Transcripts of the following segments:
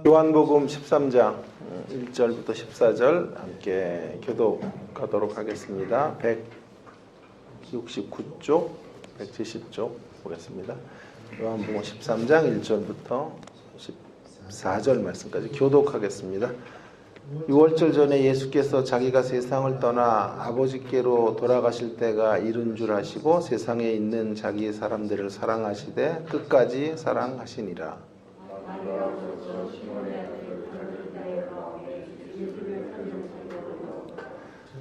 요한복음 13장 1절부터 14절 함께 교독하도록 하겠습니다. 169쪽, 170쪽 보겠습니다. 요한복음 13장 1절부터 14절 말씀까지 교독하겠습니다. 6월절 전에 예수께서 자기가 세상을 떠나 아버지께로 돌아가실 때가 이른 줄 아시고 세상에 있는 자기 사람들을 사랑하시되 끝까지 사랑하시니라.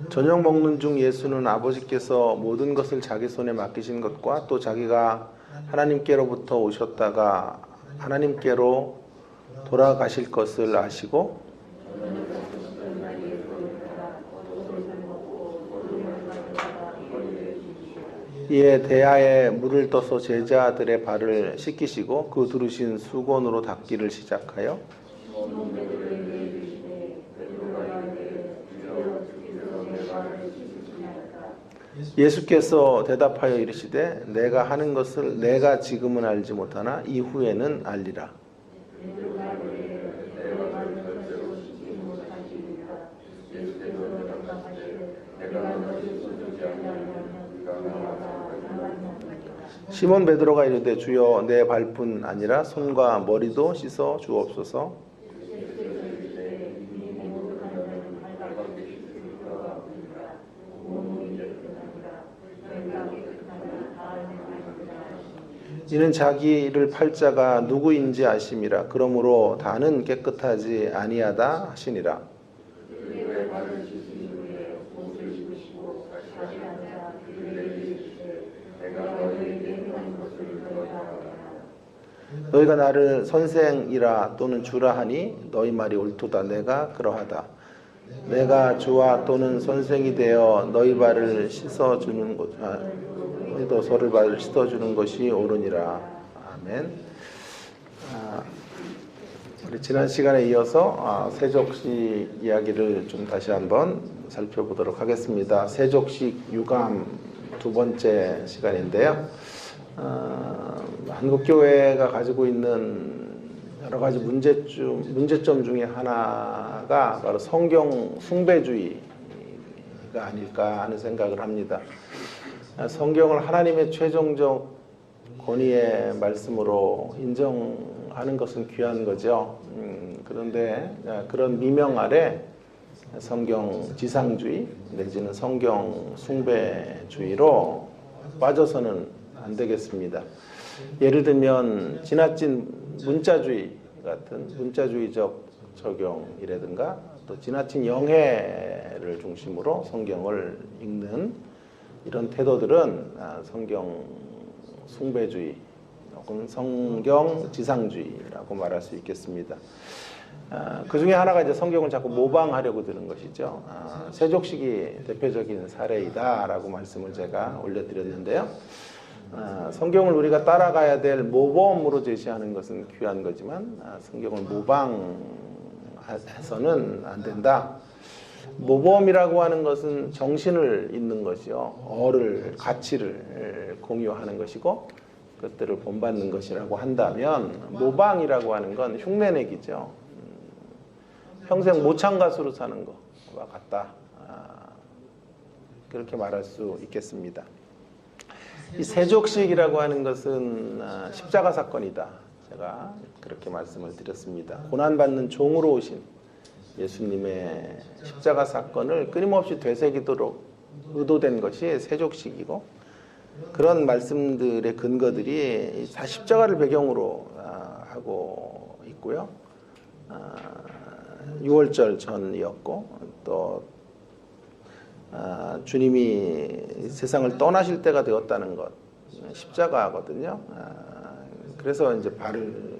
저녁 먹는 중 예수는 아버지께서 모든 것을 자기 손에 맡기신 것과 또 자기가 하나님께로부터 오셨다가 하나님께로 돌아가실 것을 아시고 이에 대야에 물을 떠서 제자들의 발을 씻기시고 그 두르신 수건으로 닦기를 시작하여 예수께서 대답하여 이르시되 내가 하는 것을 내가 지금은 알지 못하나 이후에는 알리라. 시몬 베드로가 이르되 주여 내 발뿐 아니라 손과 머리도 씻어 주옵소서. 이는 자기를 팔 자가 누구인지 아심이라. 그러므로 다는 깨끗하지 아니하다 하시니라. 너희가 나를 선생이라 또는 주라 하니 너희 말이 옳도다. 내가 그러하다. 내가 주와 또는 선생이 되어 너희 발을 씻어주는 것, 너희도 서로 발을 씻어주는 것이 옳으니라. 아멘. 우리 지난 시간에 이어서 세족식 이야기를 좀 다시 한번 살펴보도록 하겠습니다. 세족식 유감 두 번째 시간인데요. 한국교회가 가지고 있는 여러 가지 문제점 중에 하나가 바로 성경 숭배주의가 아닐까 하는 생각을 합니다. 성경을 하나님의 최종적 권위의 말씀으로 인정하는 것은 귀한 거죠. 그런데 그런 미명 아래 성경 지상주의 내지는 성경 숭배주의로 빠져서는 안 되겠습니다. 예를 들면 지나친 문자주의 같은 문자주의적 적용이라든가 또 지나친 영해를 중심으로 성경을 읽는 이런 태도들은 성경 숭배주의 혹은 성경 지상주의라고 말할 수 있겠습니다. 그 중에 하나가 이제 성경을 자꾸 모방하려고 드는 것이죠. 세족식이 대표적인 사례이다라고 말씀을 제가 올려드렸는데요. 성경을 우리가 따라가야 될 모범으로 제시하는 것은 귀한 거지만 성경을 모방해서는 안 된다. 모범이라고 하는 것은 정신을 잇는 것이요. 가치를 공유하는 것이고 그것들을 본받는 것이라고 한다면 모방이라고 하는 건 흉내내기죠. 평생 모창 가수로 사는 것과 같다. 그렇게 말할 수 있겠습니다. 이 세족식이라고 하는 것은 십자가 사건이다. 제가 그렇게 말씀을 드렸습니다. 고난받는 종으로 오신 예수님의 십자가 사건을 끊임없이 되새기도록 의도된 것이 세족식이고 그런 말씀들의 근거들이 다 십자가를 배경으로 하고 있고요. 6월절 전이었고 또 주님이 세상을 떠나실 때가 되었다는 것 십자가거든요. 그래서 이제 발을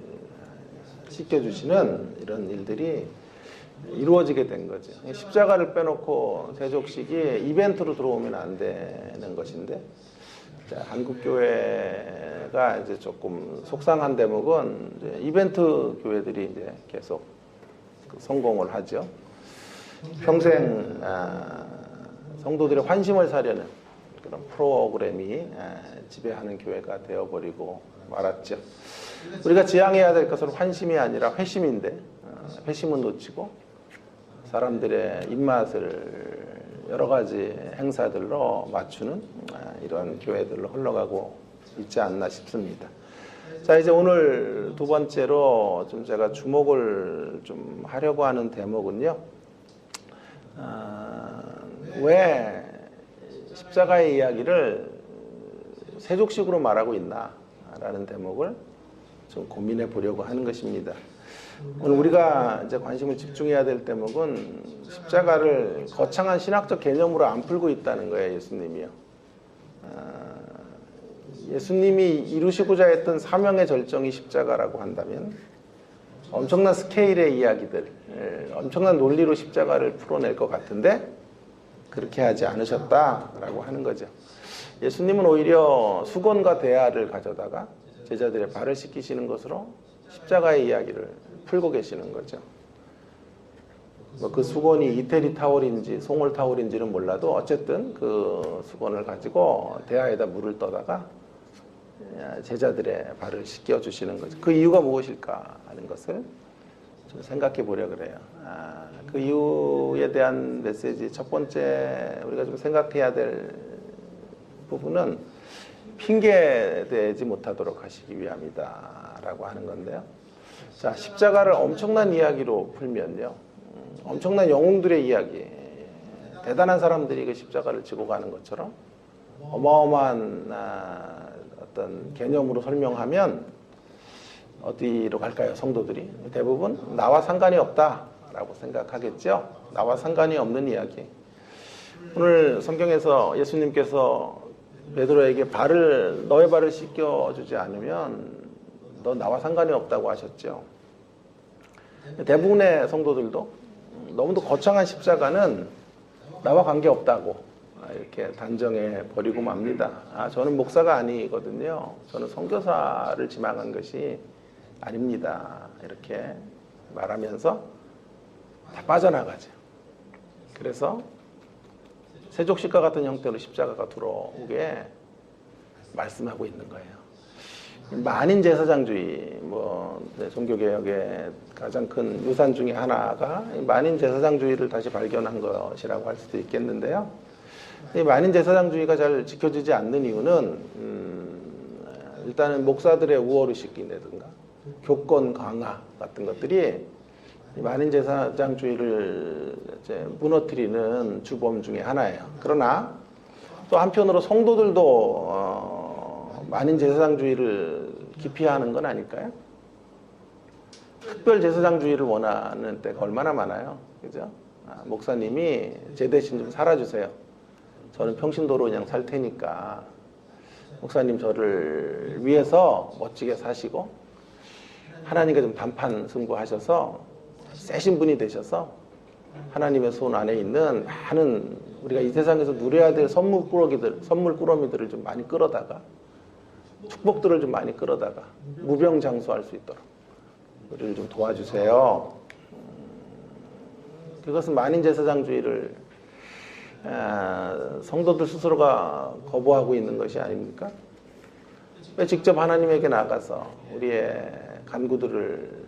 씻겨주시는 이런 일들이 이루어지게 된 거죠. 십자가를 빼놓고 세족식이 이벤트로 들어오면 안 되는 것인데 한국교회가 이제 조금 속상한 대목은 이제 이벤트 교회들이 이제 계속 성공을 하죠. 평생 성도들의 환심을 사려는 그런 프로그램이 지배하는 교회가 되어버리고 말았죠. 우리가 지향해야 될 것은 환심이 아니라 회심인데 회심은 놓치고 사람들의 입맛을 여러 가지 행사들로 맞추는 이런 교회들로 흘러가고 있지 않나 싶습니다. 자, 이제 오늘 두 번째로 좀 제가 주목을 좀 하려고 하는 대목은요. 왜 십자가의 이야기를 세족식으로 말하고 있나라는 대목을 좀 고민해 보려고 하는 것입니다. 오늘 우리가 이제 관심을 집중해야 될 대목은 십자가를 거창한 신학적 개념으로 안 풀고 있다는 거예요, 예수님이요. 예수님이 이루시고자 했던 사명의 절정이 십자가라고 한다면 엄청난 스케일의 이야기들, 엄청난 논리로 십자가를 풀어낼 것 같은데 그렇게 하지 않으셨다라고 하는 거죠. 예수님은 오히려 수건과 대야를 가져다가 제자들의 발을 씻기시는 것으로 십자가의 이야기를 풀고 계시는 거죠. 그 수건이 이태리 타월인지 송월 타월인지는 몰라도 어쨌든 그 수건을 가지고 대야에다 물을 떠다가 제자들의 발을 씻겨 주시는 거죠. 그 이유가 무엇일까 하는 것을 좀 생각해 보려 그래요. 그 이유에 대한 메시지 첫 번째 우리가 좀 생각해야 될 부분은 핑계대지 못하도록 하시기 위함이다 라고 하는 건데요. 자, 십자가를 엄청난 이야기로 풀면요, 엄청난 영웅들의 이야기, 대단한 사람들이 그 십자가를 지고 가는 것처럼 어마어마한 어떤 개념으로 설명하면 어디로 갈까요? 성도들이 대부분 나와 상관이 없다라고 생각하겠죠. 나와 상관이 없는 이야기. 오늘 성경에서 예수님께서 베드로에게 너의 발을 씻겨주지 않으면 너 나와 상관이 없다고 하셨죠. 대부분의 성도들도 너무도 거창한 십자가는 나와 관계없다고 이렇게 단정해 버리고 맙니다. 저는 목사가 아니거든요. 저는 선교사를 지망한 것이 아닙니다. 이렇게 말하면서 다 빠져나가죠. 그래서 세족식과 같은 형태로 십자가가 들어오게 말씀하고 있는 거예요. 만인 제사장주의, 종교개혁의 가장 큰 유산 중에 하나가 만인 제사장주의를 다시 발견한 것이라고 할 수도 있겠는데요. 이 만인 제사장주의가 잘 지켜지지 않는 이유는 일단은 목사들의 우월의식이라든가 교권 강화 같은 것들이 만인 제사장주의를 이제 무너뜨리는 주범 중에 하나예요. 그러나 또 한편으로 성도들도 만인 제사장주의를 기피하는 건 아닐까요? 특별 제사장주의를 원하는 때가 얼마나 많아요, 그죠? 목사님이 제 대신 좀 살아주세요. 저는 평신도로 그냥 살 테니까 목사님 저를 위해서 멋지게 사시고 하나님과 좀 단판 승부하셔서 세신 분이 되셔서 하나님의 손 안에 있는 많은 우리가 이 세상에서 누려야 될 선물 꾸러미들을 좀 많이 끌어다가 축복들을 좀 많이 끌어다가 무병장수할 수 있도록 우리를 좀 도와주세요. 그것은 만인 제사장주의를 성도들 스스로가 거부하고 있는 것이 아닙니까? 왜 직접 하나님에게 나가서 우리의 간구들을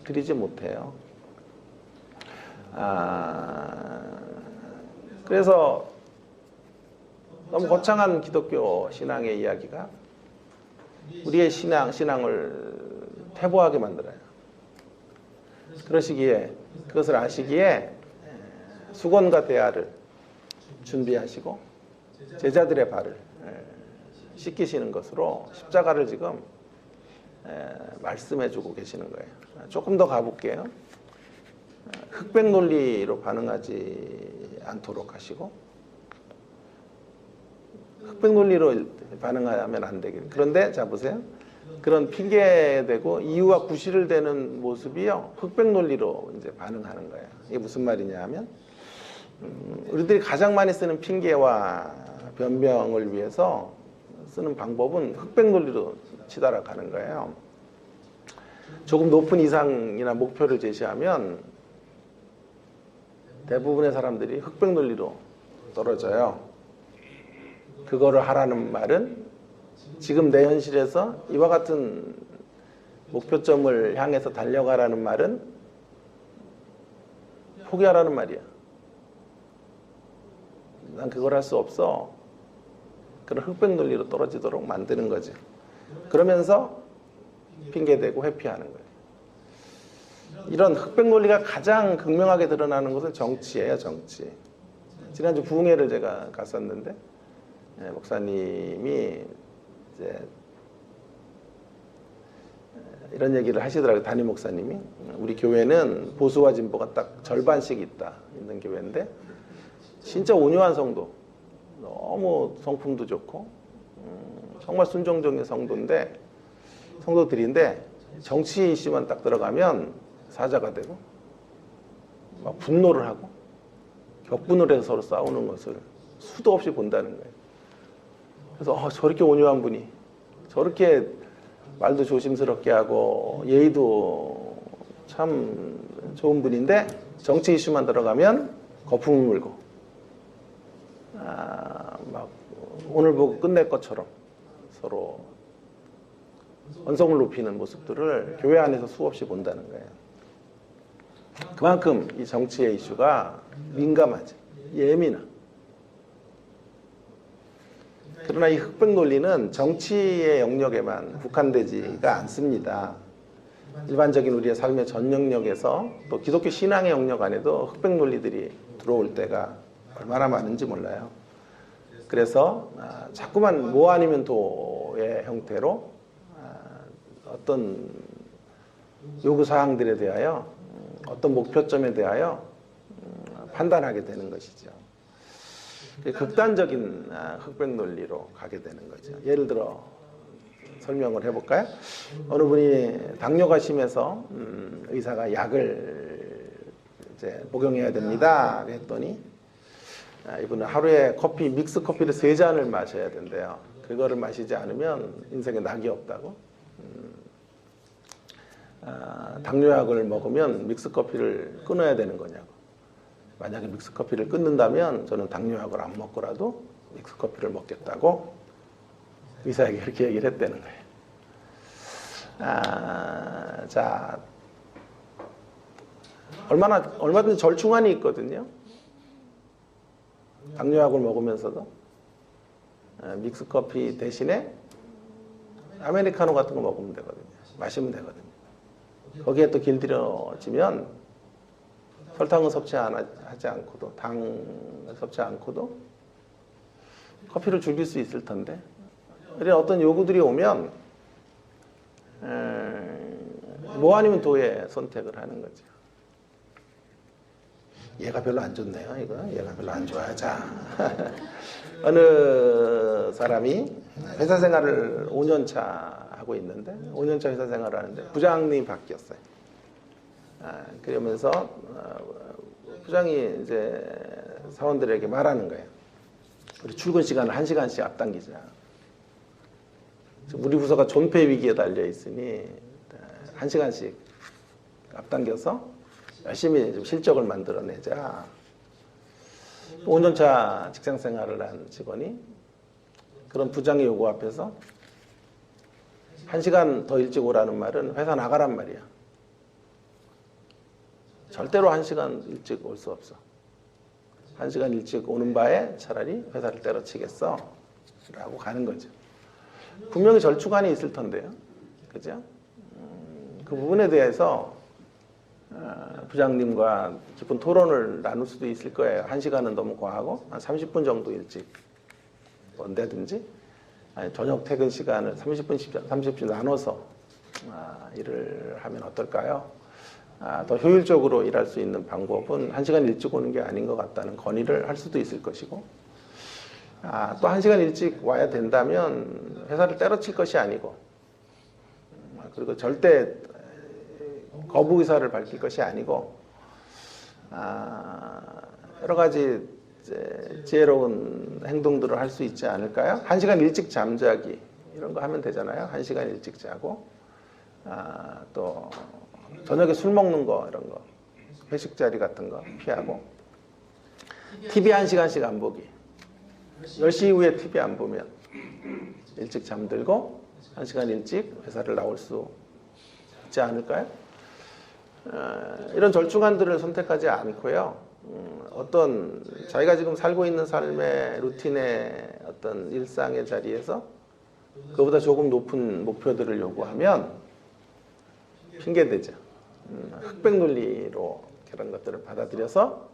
드리지 못해요? 그래서 너무 거창한 기독교 신앙의 이야기가 우리의 신앙을 퇴보하게 만들어요. 그러시기에 그것을 아시기에 수건과 대야를 준비하시고 제자들의 발을 씻기시는 것으로 십자가를 지금 말씀해주고 계시는 거예요. 조금 더 가볼게요. 흑백 논리로 반응하지 않도록 하시고 흑백 논리로 반응하면 안 되겠네요. 그런데 자 보세요. 그런 핑계대고 이유와 구실을 대는 모습이요, 흑백 논리로 이제 반응하는 거예요. 이게 무슨 말이냐 하면 우리들이 가장 많이 쓰는 핑계와 변명을 위해서 쓰는 방법은 흑백 논리로 치달아가는 거예요. 조금 높은 이상이나 목표를 제시하면 대부분의 사람들이 흑백 논리로 떨어져요. 그거를 하라는 말은 지금 내 현실에서 이와 같은 목표점을 향해서 달려가라는 말은 포기하라는 말이야. 난 그걸 할 수 없어. 그런 흑백 논리로 떨어지도록 만드는 거지. 그러면서 핑계대고 회피하는 거예요. 이런 흑백 논리가 가장 극명하게 드러나는 것은 정치예요, 정치. 지난주 부흥회를 제가 갔었는데 목사님이 이제 이런 얘기를 하시더라고요. 담임 목사님이 우리 교회는 보수와 진보가 딱 절반씩 있는 교회인데 진짜 온유한 성도, 너무 성품도 좋고 정말 순종적인 성도들인데 정치 이슈만 딱 들어가면 사자가 되고 막 분노를 하고 격분을 해서 서로 싸우는 것을 수도 없이 본다는 거예요. 그래서 저렇게 온유한 분이 저렇게 말도 조심스럽게 하고 예의도 참 좋은 분인데 정치 이슈만 들어가면 거품을 물고 막 오늘 보고 끝낼 것처럼 서로 언성을 높이는 모습들을 교회 안에서 수없이 본다는 거예요. 그만큼 이 정치의 이슈가 민감하지, 예민한. 그러나 이 흑백 논리는 정치의 영역에만 국한되지가 않습니다. 일반적인 우리의 삶의 전 영역에서 또 기독교 신앙의 영역 안에도 흑백 논리들이 들어올 때가 얼마나 많은지 몰라요. 그래서 자꾸만 뭐 아니면 도의 형태로 어떤 요구사항들에 대하여 어떤 목표점에 대하여 판단하게 되는 것이죠. 극단적인 흑백 논리로 가게 되는 거죠. 예를 들어 설명을 해볼까요? 어느 분이 당뇨가 심해서 의사가 약을 이제 복용해야 됩니다 했더니 이분은 하루에 믹스 커피를 3잔을 마셔야 된대요. 그거를 마시지 않으면 인생에 낙이 없다고. 당뇨약을 먹으면 믹스 커피를 끊어야 되는 거냐고. 만약에 믹스 커피를 끊는다면 저는 당뇨약을 안 먹고라도 믹스 커피를 먹겠다고 의사에게 그렇게 얘기를 했다는 거예요. 자, 얼마든지 절충안이 있거든요. 당뇨약을 먹으면서도 믹스 커피 대신에 아메리카노 같은 거 먹으면 되거든요. 마시면 되거든요. 거기에 또 길들여지면 설탕을 섭취하지 않고도 당을 섭취 않고도 커피를 즐길 수 있을 텐데 이런 어떤 요구들이 오면 뭐 아니면 도의 선택을 하는 거죠. 얘가 별로 안 좋네요. 얘가 별로 안 좋아요. 자, 어느 사람이 회사 생활을 5년 차 하고 있는데 5년 차 회사 생활을 하는데 부장님이 바뀌었어요. 그러면서 부장이 이제 사원들에게 말하는 거예요. 우리 출근 시간을 1시간씩 앞당기자. 우리 부서가 존폐 위기에 달려 있으니 1시간씩 앞당겨서 열심히 좀 실적을 만들어내자. 5년차 직장 생활을 한 직원이 그런 부장의 요구 앞에서 1시간 더 일찍 오라는 말은 회사 나가란 말이야. 절대로 1시간 일찍 올 수 없어. 1시간 일찍 오는 바에 차라리 회사를 때려치겠어 라고 가는 거죠. 분명히 절충안이 있을 텐데요. 그죠? 그 부분에 대해서 부장님과 깊은 토론을 나눌 수도 있을 거예요. 1시간은 너무 과하고 한 30분 정도 일찍 온다든지 아니, 저녁 퇴근 시간을 30분 나눠서 일을 하면 어떨까요? 더 효율적으로 일할 수 있는 방법은 1시간 일찍 오는 게 아닌 것 같다는 건의를 할 수도 있을 것이고 또 1시간 일찍 와야 된다면 회사를 때려칠 것이 아니고 그리고 절대 거부 의사를 밝힐 것이 아니고 여러 가지 지혜로운 행동들을 할 수 있지 않을까요? 1시간 일찍 잠자기 이런 거 하면 되잖아요. 1시간 일찍 자고 또 저녁에 술 먹는 거 이런 거 회식 자리 같은 거 피하고 TV 1시간씩 안 보기 10시 이후에 TV 안 보면 일찍 잠들고 1시간 일찍 회사를 나올 수 있지 않을까요? 이런 절충안들을 선택하지 않고요. 어떤 자기가 지금 살고 있는 삶의 루틴의 어떤 일상의 자리에서 그보다 조금 높은 목표들을 요구하면 핑계대죠. 흑백 논리로 그런 것들을 받아들여서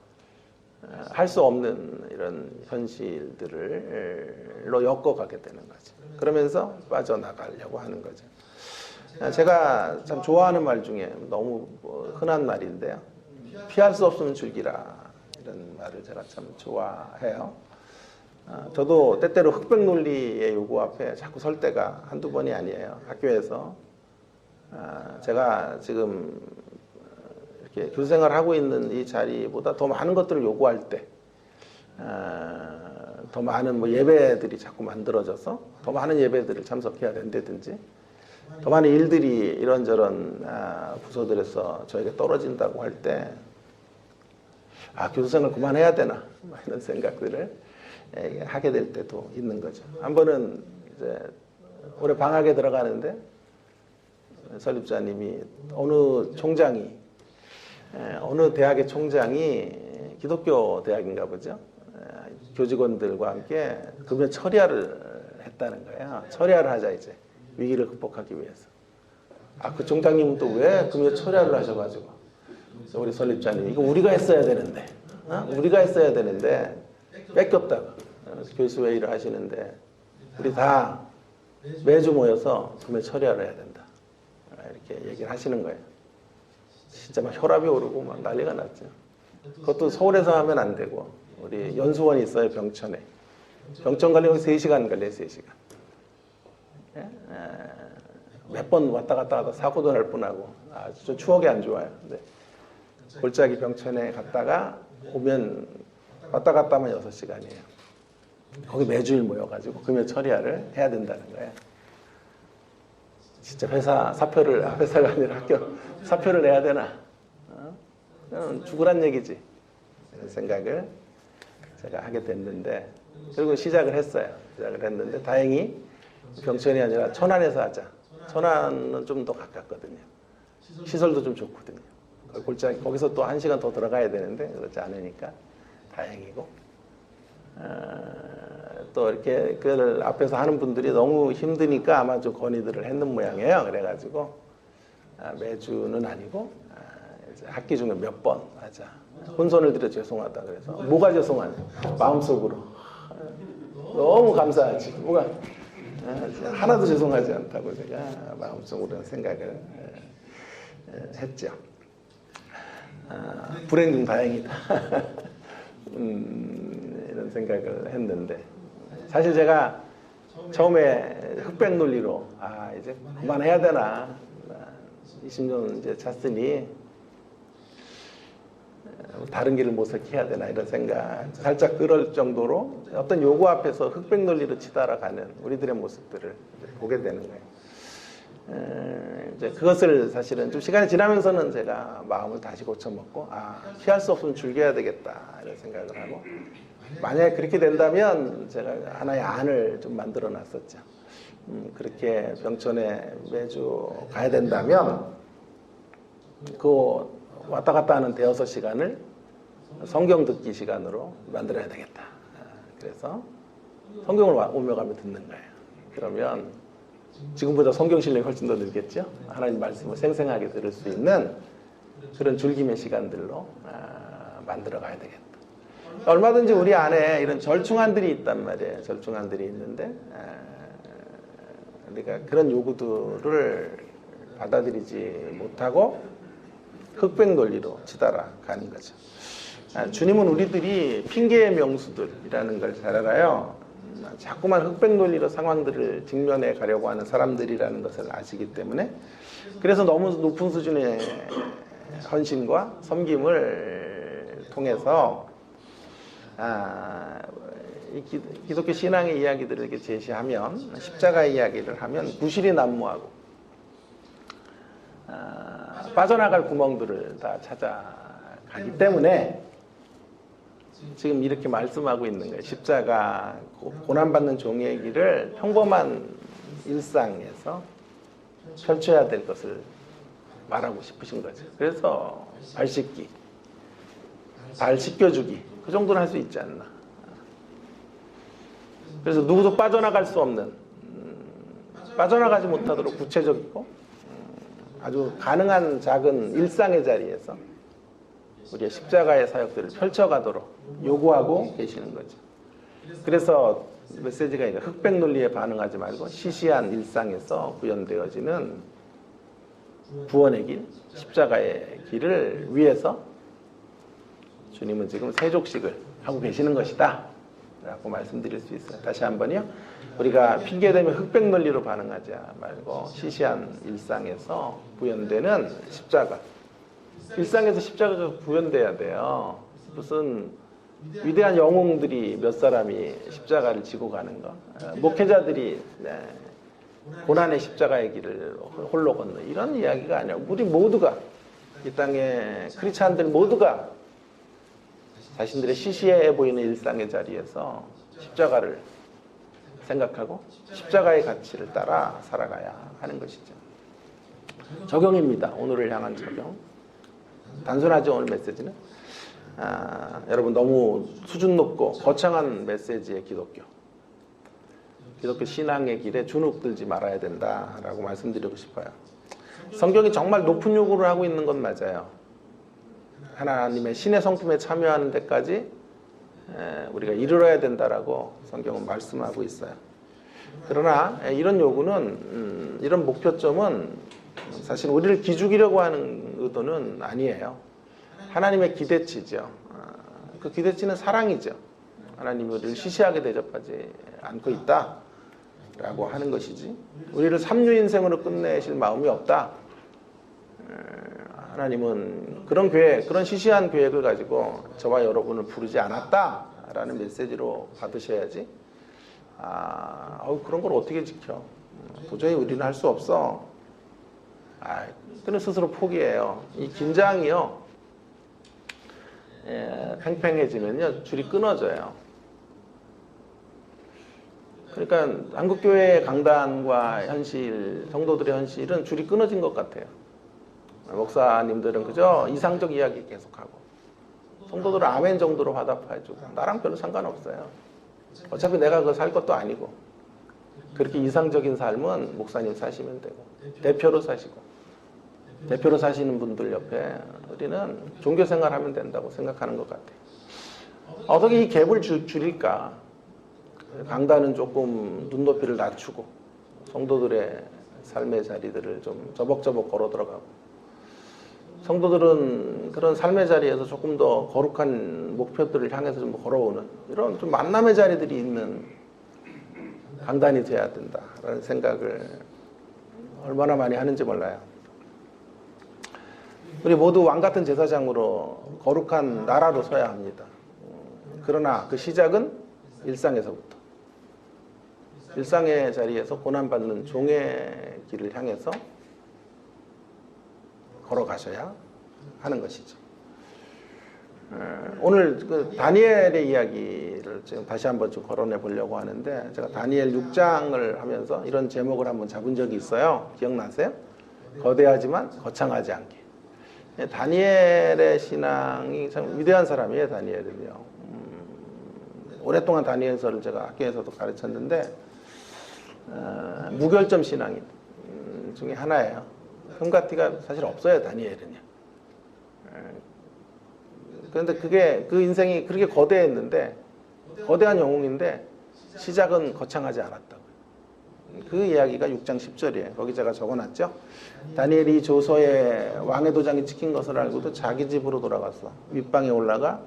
할 수 없는 이런 현실들로 엮어가게 되는 거죠. 그러면서 빠져나가려고 하는 거죠. 제가 참 좋아하는 말 중에 너무 흔한 말인데요. 피할 수 없으면 즐기라. 이런 말을 제가 참 좋아해요. 저도 때때로 흑백 논리의 요구 앞에 자꾸 설 때가 한두 번이 아니에요. 학교에서 제가 지금 이렇게 교수생활을 하고 있는 이 자리보다 더 많은 것들을 요구할 때, 더 많은 뭐 예배들이 자꾸 만들어져서 더 많은 예배들을 참석해야 된다든지, 더 많은 일들이 이런저런 부서들에서 저에게 떨어진다고 할 때, 교수생활 그만해야 되나 이런 생각들을 하게 될 때도 있는 거죠. 한 번은 이제 올해 방학에 들어가는데 설립자님이 어느 대학의 총장이 기독교 대학인가 보죠. 교직원들과 함께 금연 철야를 했다는 거예요. 철야를 하자 이제 위기를 극복하기 위해서. 그 총장님은 또 왜 금연 철야를 하셔가지고 우리 설립자님 이거 우리가 했어야 되는데, 우리가 했어야 되는데 뺏겼다가 교수회의를 하시는데 우리 다 매주 모여서 금연 철야를 해야 된다. 이렇게 얘기를 하시는 거예요. 진짜 막 혈압이 오르고 막 난리가 났죠. 그것도 서울에서 하면 안 되고 우리 연수원이 있어요. 병천에. 병천 가려면 3시간 걸려요. 3시간. 몇 번 왔다 갔다 하다 사고도 날 뻔하고 아주 추억이 안 좋아요. 근데 골짜기 병천에 갔다가 오면 왔다 갔다 하면 6시간이에요. 거기 매주일 모여가지고 금요 철야를 해야 된다는 거예요. 진짜 회사가 아니라 학교 사표를 내야 되나? 죽으란 얘기지. 이런 생각을 제가 하게 됐는데, 결국 시작을 했어요. 시작을 했는데, 다행히 병천이 아니라 천안에서 하자. 천안은 좀 더 가깝거든요. 시설도 좀 좋거든요. 골짜기, 거기서 또 1시간 더 들어가야 되는데, 그렇지 않으니까 다행이고. 또 이렇게 그걸 앞에서 하는 분들이 너무 힘드니까 아마 좀 건의들을 했는 모양이에요. 그래가지고 매주는 아니고 이제 학기 중에 몇 번 하자. 혼선을 드려 죄송하다 그래서 뭐가 죄송하냐 마음속으로 너무 감사하지 뭐가 하나도 죄송하지 않다고 제가 마음속으로 생각을 했죠. 불행 중 다행이다. 이런 생각을 했는데, 사실 제가 처음에 흑백 논리로 이제 그만해야 되나 20년 이제 찼으니 다른 길을 모색해야 되나 이런 생각 살짝 그럴 정도로 어떤 요구 앞에서 흑백 논리로 치달아가는 우리들의 모습들을 보게 되는 거예요. 이제 그것을 사실은 좀 시간이 지나면서는 제가 마음을 다시 고쳐먹고 피할 수 없으면 즐겨야 되겠다 이런 생각을 하고, 만약에 그렇게 된다면 제가 하나의 안을 좀 만들어 놨었죠. 그렇게 병천에 매주 가야 된다면 그 왔다 갔다 하는 대여섯 시간을 성경 듣기 시간으로 만들어야 되겠다. 그래서 성경을 오며 가며 듣는 거예요. 그러면 지금보다 성경 실력이 훨씬 더 늘겠죠. 하나님 말씀을 생생하게 들을 수 있는 그런 즐김의 시간들로 만들어 가야 되겠다. 얼마든지 우리 안에 이런 절충안들이 있단 말이에요. 절충안들이 있는데 우리가 그런 요구들을 받아들이지 못하고 흑백 논리로 치달아 가는 거죠. 주님은 우리들이 핑계의 명수들이라는 걸 잘 알아요. 자꾸만 흑백 논리로 상황들을 직면해 가려고 하는 사람들이라는 것을 아시기 때문에, 그래서 너무 높은 수준의 헌신과 섬김을 통해서 이 기독교 신앙의 이야기들을 이렇게 제시하면, 십자가 이야기를 하면 부실이 난무하고 빠져나갈 구멍들을 다 찾아가기 때문에 지금 이렇게 말씀하고 있는 거예요. 십자가, 고난받는 종의 길을 평범한 일상에서 펼쳐야 될 것을 말하고 싶으신 거죠. 그래서 발 씻기, 발 씻겨주기, 그 정도는 할 수 있지 않나. 그래서 누구도 빠져나갈 수 없는, 빠져나가지 못하도록 구체적이고 아주 가능한 작은 일상의 자리에서 우리의 십자가의 사역들을 펼쳐가도록 요구하고 계시는 거죠. 그래서 메시지가 이제 흑백 논리에 반응하지 말고 시시한 일상에서 구현되어지는 구원의 길, 십자가의 길을 위해서 주님은 지금 세족식을 하고 계시는 것이다 라고 말씀드릴 수 있어요. 다시 한번요. 우리가 핑계대면 흑백 논리로 반응하지 말고 시시한 일상에서 구현되는 십자가, 일상에서 십자가가 구현돼야 돼요. 무슨 위대한 영웅들이 몇 사람이 십자가를 지고 가는 거, 목회자들이 고난의 십자가의 길을 홀로 걷는 이런 이야기가 아니라 우리 모두가, 이 땅의 크리스찬들 모두가 자신들의 시시해 보이는 일상의 자리에서 십자가를 생각하고 십자가의 가치를 따라 살아가야 하는 것이죠. 적용입니다. 오늘을 향한 적용. 단순하죠, 오늘 메시지는. 여러분 너무 수준 높고 거창한 메시지의 기독교 신앙의 길에 주눅들지 말아야 된다라고 말씀드리고 싶어요. 성경이 정말 높은 요구를 하고 있는 건 맞아요. 하나님의 신의 성품에 참여하는 데까지 우리가 이르러야 된다라고 성경은 말씀하고 있어요. 그러나 이런 요구는, 이런 목표점은 사실 우리를 기죽이려고 하는 의도는 아니에요. 하나님의 기대치죠. 그 기대치는 사랑이죠. 하나님이 우리를 시시하게 대접하지 않고 있다라고 하는 것이지, 우리를 삼류인생으로 끝내실 마음이 없다. 하나님은 그런 계획, 그런 시시한 계획을 가지고 저와 여러분을 부르지 않았다라는 메시지로 받으셔야지, 그런 걸 어떻게 지켜? 도저히 우리는 할 수 없어. 그는 스스로 포기해요. 이 긴장이요, 팽팽해지면요 줄이 끊어져요. 그러니까 한국교회의 강단과 현실, 성도들의 현실은 줄이 끊어진 것 같아요. 목사님들은 그저 이상적 이야기 계속하고, 성도들은 아멘 정도로 화답해주고, 나랑 별로 상관없어요. 어차피 내가 그거 살 것도 아니고. 그렇게 이상적인 삶은 목사님 사시면 되고, 대표로 사시고, 대표로 사시는 분들 옆에 우리는 종교생활 하면 된다고 생각하는 것 같아요. 어떻게 이 갭을 줄일까? 강단은 조금 눈높이를 낮추고 성도들의 삶의 자리들을 좀 저벅저벅 걸어 들어가고, 성도들은 그런 삶의 자리에서 조금 더 거룩한 목표들을 향해서 좀 걸어오는 이런 좀 만남의 자리들이 있는 강단이 돼야 된다라는 생각을 얼마나 많이 하는지 몰라요. 우리 모두 왕같은 제사장으로 거룩한 나라로 서야 합니다. 그러나 그 시작은 일상에서부터, 일상의 자리에서 고난받는 종의 길을 향해서 걸어가셔야 하는 것이죠. 오늘 그 다니엘의 이야기를 지금 다시 한번 좀 거론해 보려고 하는데, 제가 다니엘 6장을 하면서 이런 제목을 한번 잡은 적이 있어요. 기억나세요? 거대하지만 거창하지 않게. 다니엘의 신앙이 참 위대한 사람이에요. 다니엘은요. 오랫동안 다니엘서를 제가 학교에서도 가르쳤는데, 무결점 신앙인 중에 하나예요. 흠가티가 사실 없어요, 다니엘은요. 그런데 그 인생이 그렇게 거대했는데, 거대한 영웅인데 시작은 거창하지 않았다고요. 그 이야기가 6장 10절이에요. 거기 제가 적어놨죠. 다니엘이 조서에 왕의 도장이 찍힌 것을 알고도 자기 집으로 돌아갔어. 윗방에 올라가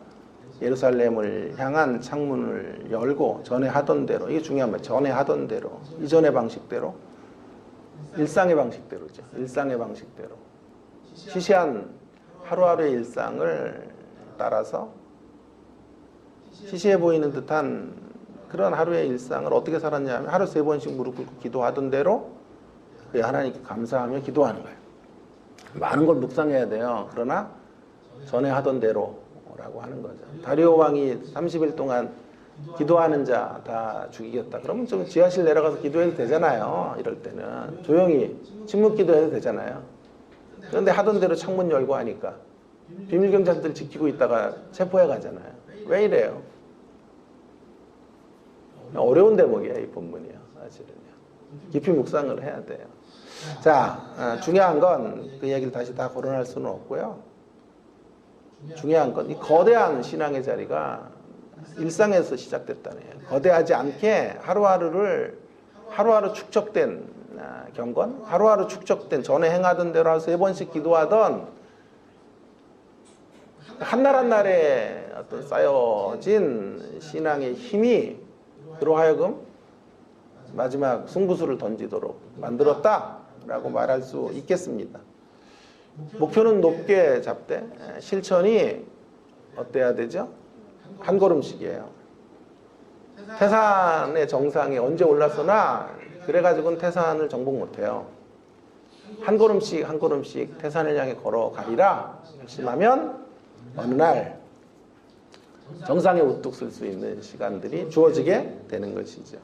예루살렘을 향한 창문을 열고 전에 하던 대로, 이게 중요한 말이에요. 전에 하던 대로, 이전의 방식대로, 일상의 방식대로죠. 일상의 방식대로 시시한 하루하루의 일상을 따라서 시시해 보이는 듯한 그런 하루의 일상을 어떻게 살았냐 하면, 하루 3번씩 무릎 꿇고 기도하던 대로 하나님께 감사하며 기도하는 거예요. 많은 걸 묵상해야 돼요. 그러나 전에 하던 대로 라고 하는 거죠. 다리오 왕이 30일 동안 기도하는 자 다 죽이겠다. 그러면 좀 지하실 내려가서 기도해도 되잖아요. 이럴 때는 조용히 침묵 기도해도 되잖아요. 그런데 하던 대로 창문 열고 하니까 비밀 경찰들 지키고 있다가 체포해 가잖아요. 왜 이래요? 어려운 대목이에요, 이 본문이요. 사실은요. 깊이 묵상을 해야 돼요. 자, 중요한 건 그 얘기를 다시 다 거론할 수는 없고요. 중요한 건 이 거대한 신앙의 자리가 일상에서 시작됐다는 거예요. 거대하지 않게 하루하루 축적된 경건, 하루하루 축적된 전에 행하던 대로 3번씩 기도하던 한날 한날에 어떤 쌓여진 신앙의 힘이 그로 하여금 마지막 승부수를 던지도록 만들었다라고 말할 수 있겠습니다. 목표는 높게 잡되 실천이 어때야 되죠? 한 걸음씩이에요. 태산의 정상에 언제 올랐으나 그래가지고는 태산을 정복 못해요. 한 걸음씩 태산을 향해 걸어가리라 결심하면 어느 날 정상에 우뚝 설 수 있는 시간들이 주어지게 되는 것이죠.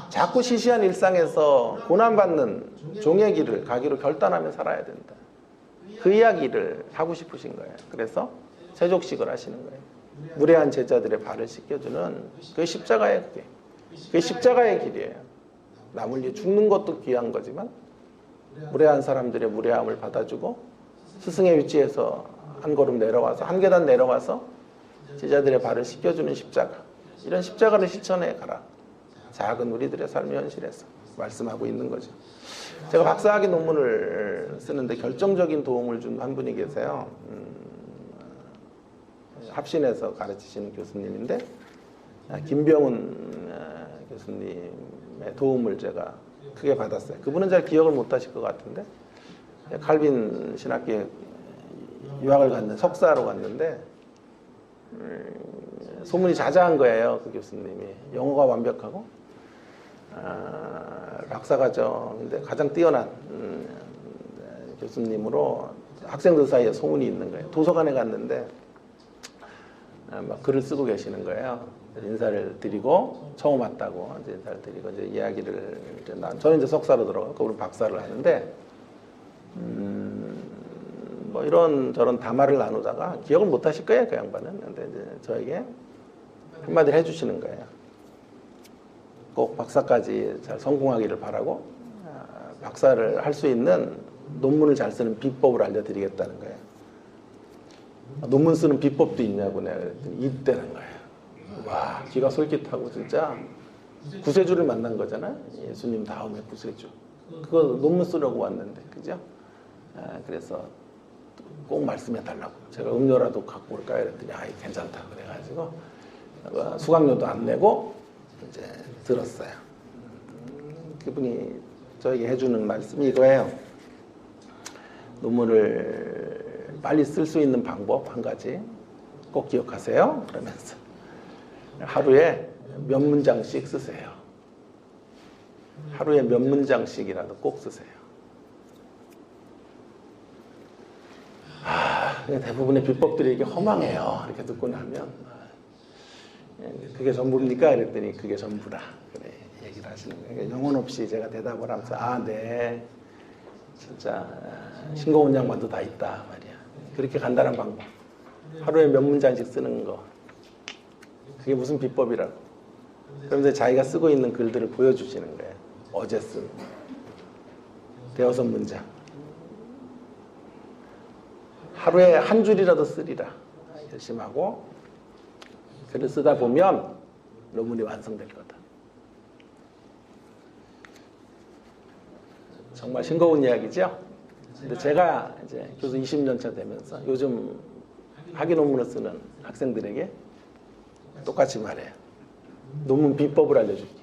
자꾸 시시한 일상에서 고난받는 종의 길을 가기로 결단하며 살아야 된다. 그 이야기를 하고 싶으신 거예요. 그래서 세족식을 하시는 거예요. 무례한 제자들의 발을 씻겨주는 그게 십자가의 길이에요. 남을 위해 죽는 것도 귀한 거지만 무례한 사람들의 무례함을 받아주고 스승의 위치에서 한 걸음 내려와서 한 계단 내려와서 제자들의 발을 씻겨주는 십자가, 이런 십자가를 실천해 가라. 작은 우리들의 삶의 현실에서 말씀하고 있는 거죠. 제가 박사학위 논문을 쓰는데 결정적인 도움을 준 한 분이 계세요. 합신에서 가르치시는 교수님인데 김병훈 교수님의 도움을 제가 크게 받았어요. 그분은 잘 기억을 못 하실 것 같은데 칼빈 신학교에 유학을 갔는데 석사로 갔는데 소문이 자자한 거예요. 그 교수님이 영어가 완벽하고 박사과정인데 가장 뛰어난 교수님으로 학생들 사이에 소문이 있는 거예요. 도서관에 갔는데 막 글을 쓰고 계시는 거예요. 인사를 드리고 처음 왔다고 이제 인사를 드리고 이제 이야기를 저는 이제 석사로 들어가고 그분은 박사를 하는데 뭐 이런 저런 담화를 나누다가 기억을 못 하실 거예요, 그 양반은. 근데 이제 저에게 한마디를 해주시는 거예요. 꼭 박사까지 잘 성공하기를 바라고 박사를 할 수 있는 논문을 잘 쓰는 비법을 알려드리겠다는 거예요. 논문 쓰는 비법도 있냐고 내가 그랬더니 있다는 거예요. 와, 기가 솔깃하고 진짜 구세주를 만난 거잖아요. 예수님 다음에 구세주. 그거 논문 쓰려고 왔는데, 그죠? 그래서 꼭 말씀해 달라고. 제가 음료라도 갖고 올까 그랬더니 괜찮다 그래가지고 수강료도 안 내고 이제 들었어요. 그분이 저에게 해주는 말씀이 이거예요. 논문을 빨리 쓸 수 있는 방법 한 가지 꼭 기억하세요. 그러면서 하루에 몇 문장씩 쓰세요. 하루에 몇 문장씩이라도 꼭 쓰세요. 대부분의 비법들이 이게 허망해요. 이렇게 듣고 나면 그게 전부입니까? 그랬더니 그게 전부라. 그래 얘기를 하시는 거예요. 영혼 없이 제가 대답을 하면서 네, 진짜 싱거운 양반도 다 있다 말이야. 그렇게 간단한 방법. 하루에 몇 문장씩 쓰는 거. 그게 무슨 비법이라고. 그러면서 자기가 쓰고 있는 글들을 보여주시는 거예요. 어제 쓴 6문장. 하루에 한 줄이라도 쓰리라. 결심하고 글을 쓰다 보면 논문이 완성될 거다. 정말 싱거운 이야기죠? 근데 제가 이제 교수 20년 차 되면서 요즘 학위 논문을 쓰는 학생들에게 똑같이 말해요. 논문 비법을 알려줄게.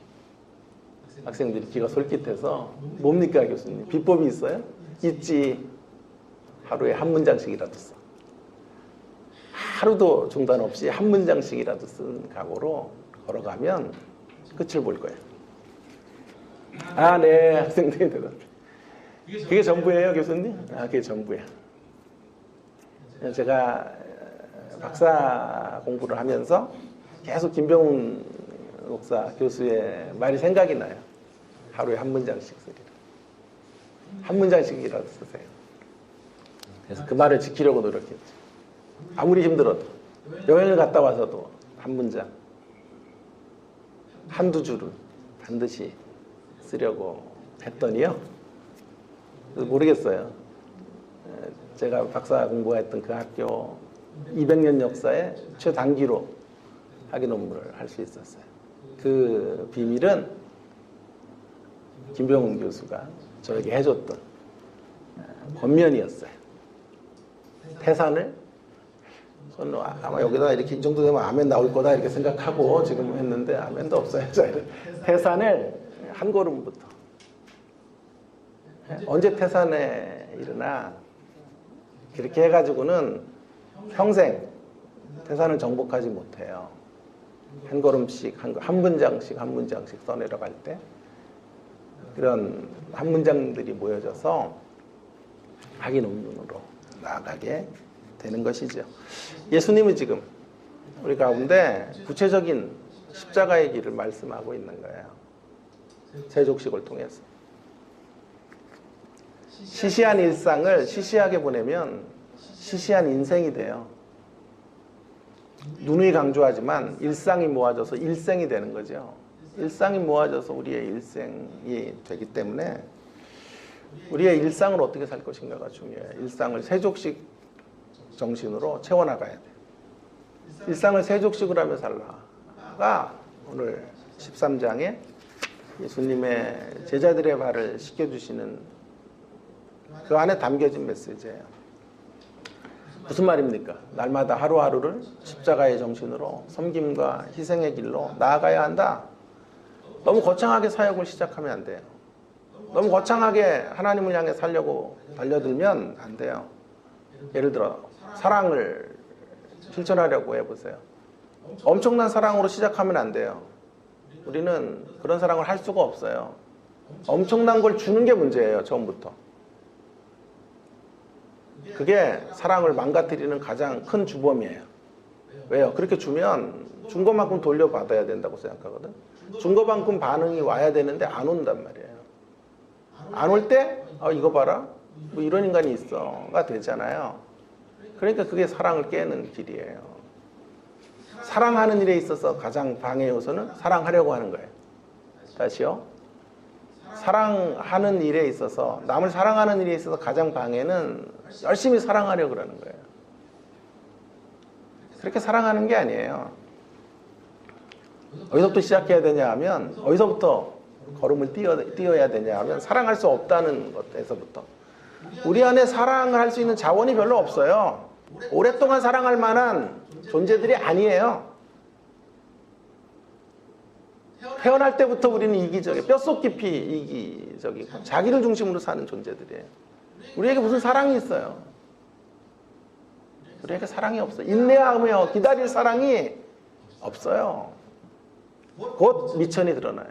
학생들이 귀가 솔깃해서 뭡니까 교수님? 비법이 있어요? 있지. 하루에 한 문장씩이라도 써. 하루도 중단 없이 한 문장씩이라도 쓴 각오로 걸어가면 끝을 볼 거예요. 네, 학생들이 대답해. 그게 전부예요, 교수님? 그게 전부야. 제가 박사 공부를 하면서 계속 김병훈 목사 교수의 말이 생각이 나요. 하루에 한 문장씩 쓰리라. 한 문장씩이라도 쓰세요. 그래서 그 말을 지키려고 노력했죠. 아무리 힘들어도 여행을 갔다 와서도 한 문장, 한두 줄은 반드시 쓰려고 했더니요. 모르겠어요. 제가 박사 공부했던 그 학교 200년 역사에 최단기로 학위 논문을 할 수 있었어요. 그 비밀은 김병훈 교수가 저에게 해줬던 권면이었어요. 태산을 저는 아마 여기다 이렇게 이 정도 되면 아멘 나올 거다 이렇게 생각하고 지금 했는데 아멘도 없어요. 태산을 한 걸음부터 언제 태산에 일어나 그렇게 해가지고는 평생 태산을 정복하지 못해요. 한 걸음씩 한 문장씩 한 문장씩 써내려갈 때 그런 한 문장들이 모여져서 학위 논문으로 나아가게 되는 것이죠. 예수님은 지금 우리 가운데 구체적인 십자가의 길을 말씀하고 있는 거예요. 세족식을 통해서. 시시한 일상을 시시하게 보내면 시시한 인생이 돼요. 누누이 강조하지만 일상이 모아져서 일생이 되는 거죠. 일상이 모아져서 우리의 일생이 되기 때문에 우리의 일상을 어떻게 살 것인가가 중요해요. 일상을 세족식 정신으로 채워나가야 돼요. 일상을 세족식으로 하며 살라가 오늘 13장에 예수님의 제자들의 발을 씻겨주시는 그 안에 담겨진 메시지예요. 무슨 말입니까? 날마다 하루하루를 십자가의 정신으로 섬김과 희생의 길로 나아가야 한다. 너무 거창하게 사역을 시작하면 안 돼요. 너무 거창하게 하나님을 향해 살려고 달려들면 안 돼요. 예를 들어 사랑을 실천하려고 해보세요. 엄청난 사랑으로 시작하면 안 돼요. 우리는 그런 사랑을 할 수가 없어요. 엄청난 걸 주는 게 문제예요. 처음부터. 그게 사랑을 망가뜨리는 가장 큰 주범이에요. 왜요? 그렇게 주면 준 것만큼 돌려받아야 된다고 생각하거든. 준 것만큼 반응이 와야 되는데 안 온단 말이에요. 안 올 때 이거 봐라 뭐 이런 인간이 있어가 되잖아요. 그러니까 그게 사랑을 깨는 길이에요. 사랑하는 일에 있어서 가장 방해 요소는 사랑하려고 하는 거예요. 다시요. 사랑하는 일에 있어서 남을 사랑하는 일에 있어서 가장 방해는 열심히 사랑하려고 그러는 거예요. 그렇게 사랑하는 게 아니에요. 어디서부터 시작해야 되냐 하면 어디서부터 걸음을 띄어야 되냐 하면 사랑할 수 없다는 것에서부터 우리 안에 사랑을 할 수 있는 자원이 별로 없어요. 오랫동안 사랑할 만한 존재들이 아니에요. 태어날 때부터 우리는 이기적이에요. 뼛속 깊이 이기적이고 자기를 중심으로 사는 존재들이에요. 우리에게 무슨 사랑이 있어요? 우리에게 사랑이 없어요. 인내하며 기다릴 사랑이 없어요. 곧 미천이 드러나요.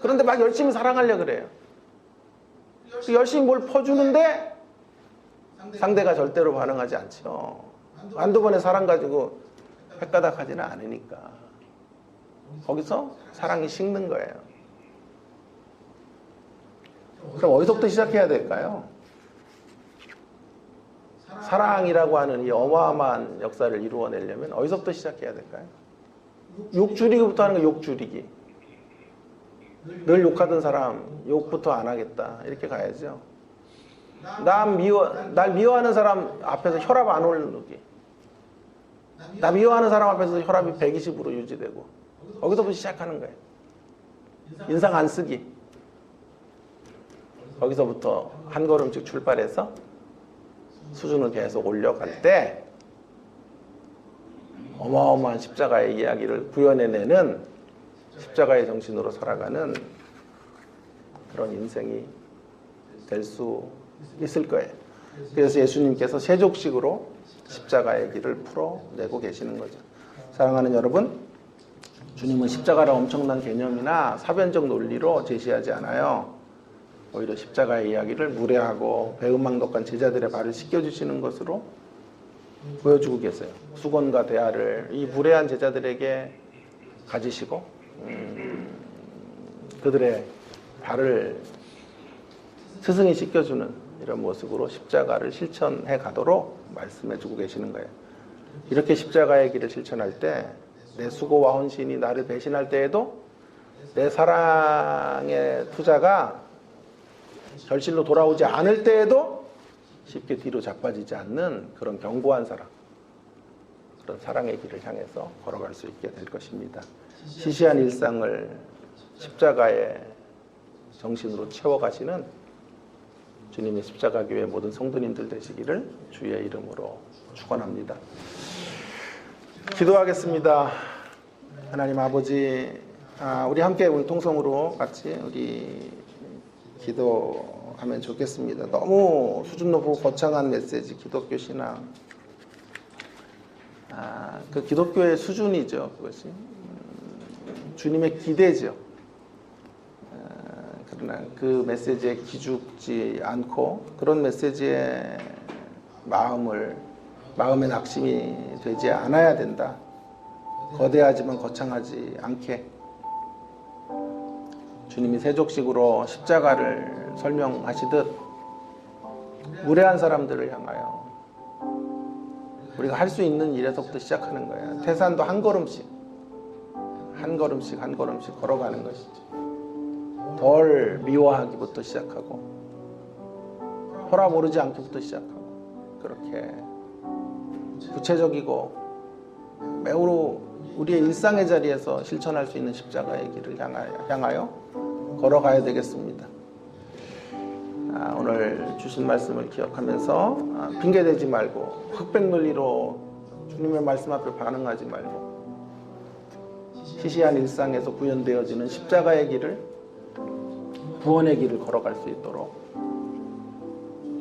그런데 막 열심히 사랑하려고 그래요. 열심히 뭘 퍼주는데 상대가 절대로 반응하지 않죠. 한두 번의 사랑 가지고 헷가닥하지는 않으니까. 거기서 사랑이 식는 거예요. 그럼 어디서부터 시작해야 될까요? 사랑이라고 하는 이 어마어마한 역사를 이루어내려면 어디서부터 시작해야 될까요? 욕 줄이기부터 하는 거. 욕 줄이기. 늘 욕하던 사람 욕부터 안 하겠다 이렇게 가야죠. 날 미워하는 사람 앞에서 혈압 안 오르기. 나 미워하는 사람 앞에서 혈압이 120으로 유지되고 거기서부터 시작하는 거예요. 인상 안 쓰기. 거기서부터 한 걸음씩 출발해서 수준을 계속 올려갈 때 어마어마한 십자가의 이야기를 구현해내는 십자가의 정신으로 살아가는 그런 인생이 될 수 있을 거예요. 그래서 예수님께서 세족식으로 십자가의 길을 풀어내고 계시는 거죠. 사랑하는 여러분, 주님은 십자가를 엄청난 개념이나 사변적 논리로 제시하지 않아요. 오히려 십자가의 이야기를 무례하고 배은망덕한 제자들의 발을 씻겨주시는 것으로 보여주고 계세요. 수건과 대화를 이 무례한 제자들에게 가지시고 그들의 발을 스승이 씻겨주는 이런 모습으로 십자가를 실천해 가도록 말씀해 주고 계시는 거예요. 이렇게 십자가의 길을 실천할 때 내 수고와 헌신이 나를 배신할 때에도 내 사랑의 투자가 결실로 돌아오지 않을 때에도 쉽게 뒤로 자빠지지 않는 그런 견고한 사랑, 그런 사랑의 길을 향해서 걸어갈 수 있게 될 것입니다. 시시한 일상을 십자가의 정신으로 채워가시는 주님의 십자가교회 모든 성도님들 되시기를 주의 이름으로 축원합니다. 기도하겠습니다. 하나님 아버지, 우리 함께 우리 통성으로 같이 우리 기도하면 좋겠습니다. 너무 수준 높고 거창한 메시지, 기독교 신앙. 그 기독교의 수준이죠. 그것이 주님의 기대죠. 그러나 그 메시지에 기죽지 않고 그런 메시지에 마음의 낙심이 되지 않아야 된다. 거대하지만 거창하지 않게 주님이 세족식으로 십자가를 설명하시듯 무례한 사람들을 향하여 우리가 할 수 있는 일에서부터 시작하는 거야. 태산도 한 걸음씩 걸어가는 것이지. 덜 미워하기부터 시작하고 혈압 오르지 않기부터 시작하고 그렇게 구체적이고 매우 우리의 일상의 자리에서 실천할 수 있는 십자가의 길을 향하여 걸어가야 되겠습니다. 오늘 주신 말씀을 기억하면서 핑계대지 말고 흑백 논리로 주님의 말씀 앞에 반응하지 말고 시시한 일상에서 구현되어지는 십자가의 길을, 구원의 길을 걸어갈 수 있도록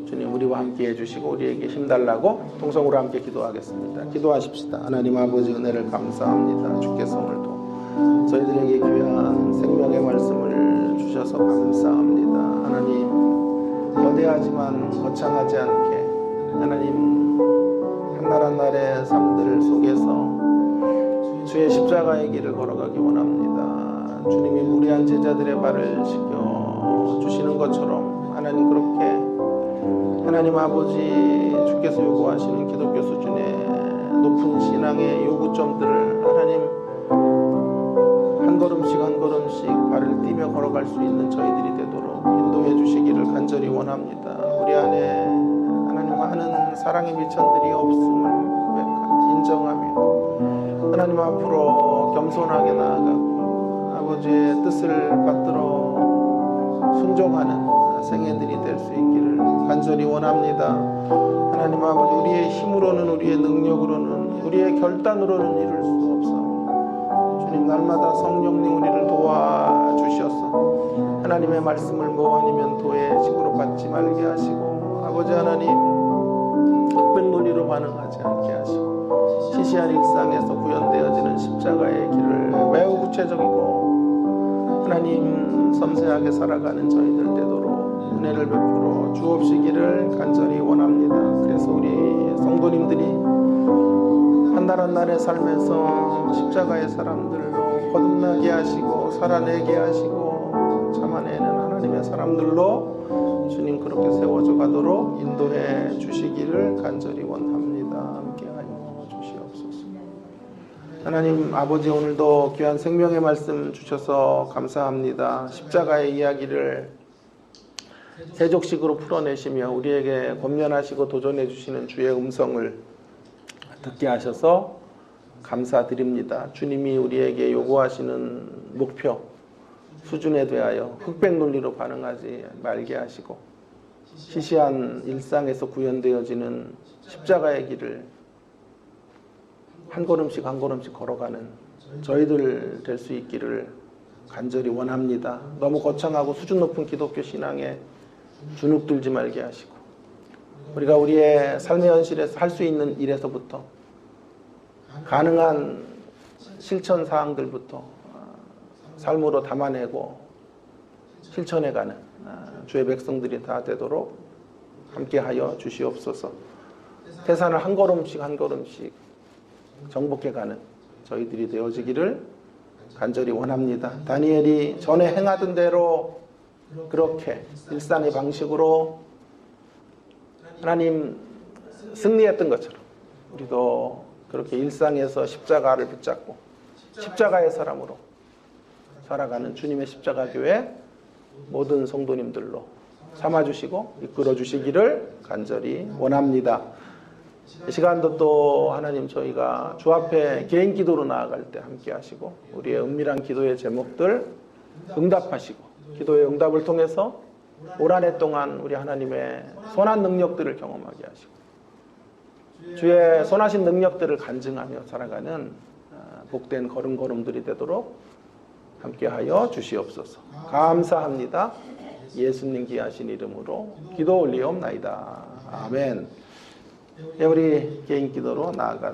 주님 우리와 함께 해주시고 우리에게 힘달라고 통성으로 함께 기도하겠습니다. 기도하십시다. 하나님 아버지 은혜를 감사합니다. 주께서 오늘도 저희들에게 귀한 생명의 말씀을 주셔서 감사합니다. 하나님 거대하지만 거창하지 않게 하나님 한날 한날의 삶들 속에서 주의 십자가의 길을 걸어가기 원합니다. 주님이 무리한 제자들의 발을 씻겨 주시는 것처럼 하나님 그렇게 하나님 아버지 주께서 요구하시는 기독교 수준의 높은 신앙의 요구점들을 하나님 한 걸음씩 발을 띄며 걸어갈 수 있는 저희들이 되도록 인도해 주시기를 간절히 원합니다. 우리 안에 하나님 많은 사랑의 미천들이 없음을 인정하며 하나님 앞으로 겸손하게 나아가고 아버지의 뜻을 받들어 순종하는 생애들이 될 수 있기를 간절히 원합니다. 하나님 아버지 우리의 힘으로는 우리의 능력으로는 우리의 결단으로는 이룰 수 없사오니 주님 날마다 성령님 우리를 도와주셔서 하나님의 말씀을 뭐 아니면 도에 징그럽받지 말게 하시고 아버지 하나님 흑백 논리로 반응하지 않게 하시고 시시한 일상에서 구현되어지는 십자가의 길을 매우 구체적이고 하나님 섬세하게 살아가는 저희들 되도록 은혜를 베풀어 주옵시기를 간절히 원합니다. 그래서 우리 성도님들이 한날 한날의 삶에서 십자가의 사람들로 거듭나게 하시고 살아내게 하시고 참아내는 하나님의 사람들로 주님 그렇게 세워져 가도록 인도해 주시기를 간절히 원합니다. 함께하여 주시옵소서. 하나님 아버지 오늘도 귀한 생명의 말씀 주셔서 감사합니다. 십자가의 이야기를 세족식으로 풀어내시며 우리에게 권면하시고 도전해 주시는 주의 음성을 듣게 하셔서 감사드립니다. 주님이 우리에게 요구하시는 목표 수준에 대하여 흑백 논리로 반응하지 말게 하시고 시시한 일상에서 구현되어지는 십자가의 길을 한 걸음씩 걸어가는 저희들 될 수 있기를 간절히 원합니다. 너무 거창하고 수준 높은 기독교 신앙에 주눅들지 말게 하시고 우리가 우리의 삶의 현실에서 할 수 있는 일에서부터 가능한 실천 사항들부터 삶으로 담아내고 실천해가는 주의 백성들이 다 되도록 함께하여 주시옵소서. 태산을 한 걸음씩 한 걸음씩 정복해가는 저희들이 되어지기를 간절히 원합니다. 다니엘이 전에 행하던 대로 그렇게 일상의 방식으로 하나님 승리했던 것처럼 우리도 그렇게 일상에서 십자가를 붙잡고 십자가의 사람으로 살아가는 주님의 십자가교회 모든 성도님들로 삼아주시고 이끌어주시기를 간절히 원합니다. 이 시간도 또 하나님 저희가 주 앞에 개인 기도로 나아갈 때 함께 하시고 우리의 은밀한 기도의 제목들 응답하시고 기도의 응답을 통해서 올 한 해 동안 우리 하나님의 선한 능력들을 경험하게 하시고 주의 선하신 능력들을 간증하며 살아가는 복된 걸음걸음들이 되도록 함께하여 주시옵소서. 감사합니다. 예수님 귀하신 이름으로 기도 올리옵나이다. 아멘. 우리 개인 기도로 나아가자.